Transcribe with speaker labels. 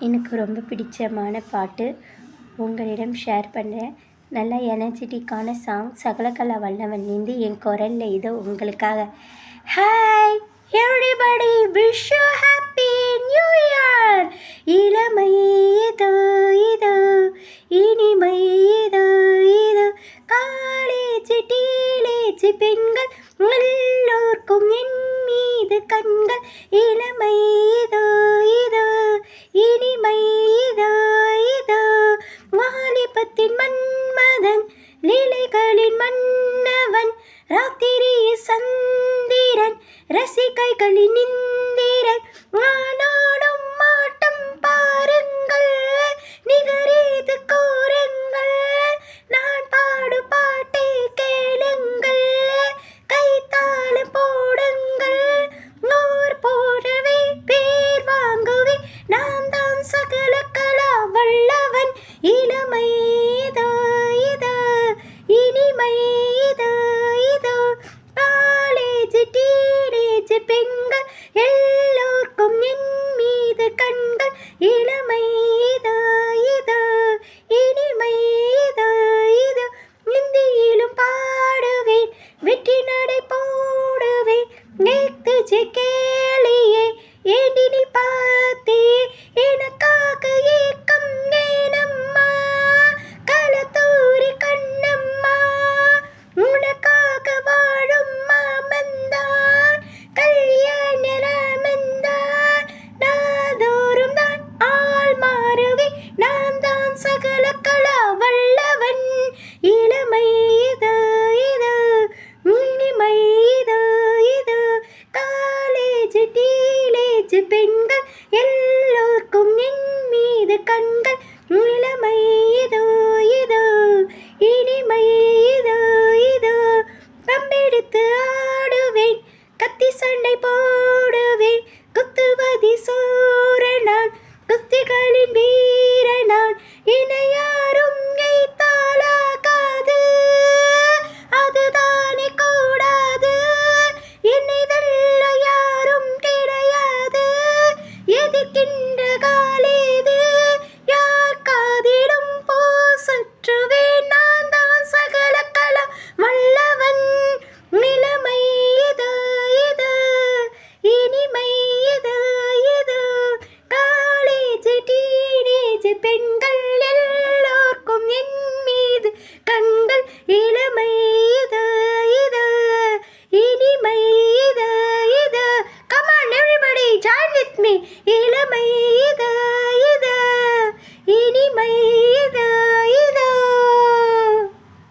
Speaker 1: எனக்கு ரொம்ப பிடிச்சமான பாட்டு உங்களிடம் ஷேர் பண்ணுறேன். நல்ல எனர்ஜெட்டிக்கான சாங் சகலகலா வல்லவன்லேருந்து என் குரலில் இதோ உங்களுக்காக. Hi everybody, wish you happy new year. இளமை இது இது, இனிமை இது இது, காலேஜ் டீலேஜ் பெண்கள் எல்லோர்க்கும் என் மீது கண்கள். இளமை இது இது, இனிமை இது இது, வாலிபத்தின் மன்மதன், லீலைகளின் மன்னவன், ராத்திரி சந்திரன், ரசிகைகளின் இந்திரன். ஆனாடும் மாட்டம் பாருங்கள், நிகரேது கூறுங்கள், நான் பாடு பாட்டை கேளுங்கள், கைத்தாளம் போடுங்கள். நூறு போடவே பேர் வாங்குவே, நான் தான் சகலகலா வல்லவன். இளமை இது இது, இனிமை இது இது, காலேஜ் டீனேஜ் பெண்கள் எல்லோர்க்கும் என் மீது கண்கள். இளமை இது இது, இனிமை இது இது, இந்தியிலும் பாடுவேன், வெற்றி நடை போடுவேன். நேத்து கேளியே ஏண்டி நீ பார்த்தியே, எனக்காக ஏக்கம் ஏனம்மா, களத்தூரி கண்ணம்மா, உனக்காக வாழும் மாமந்தான், கல்யாண ராமந்தான். நாதோறும் தான் ஆள் மாறுவே, நான் தான் சகலகலா வல்லவன். இளமை இது இது, இனிமை இது இது, காலேஜ் டீலேஜ் பெண்கள் எல்லோர்க்கும் என் மீது கண்கள். இளமை இது இது, இனிமை இது இது, பம்பெடுத்து ஆடுவேன், கத்தி சண்டை போடுவேன், குத்துவதி சூரனான், குஸ்திகளின் வீரனான். என்னை யாரும் எய்த்தாலாகாது, அதுதானே கூடாது. என்னை வெல்ல யாரும் கிடையாது, எதிர்க்கின்ற காலேது, யார் காதிலும் போ சுற்றுவேன், நான் தான் சகலகலா வல்லவன். இளமை இது இது, இனிமை இது இது, காலேஜ் டீனேஜ் பெண்கள் எல்லோர்க்கும் என் மீது கண்கள். இளமை இது இது, இனிமை இது இது, come on everybody join with me. இளமை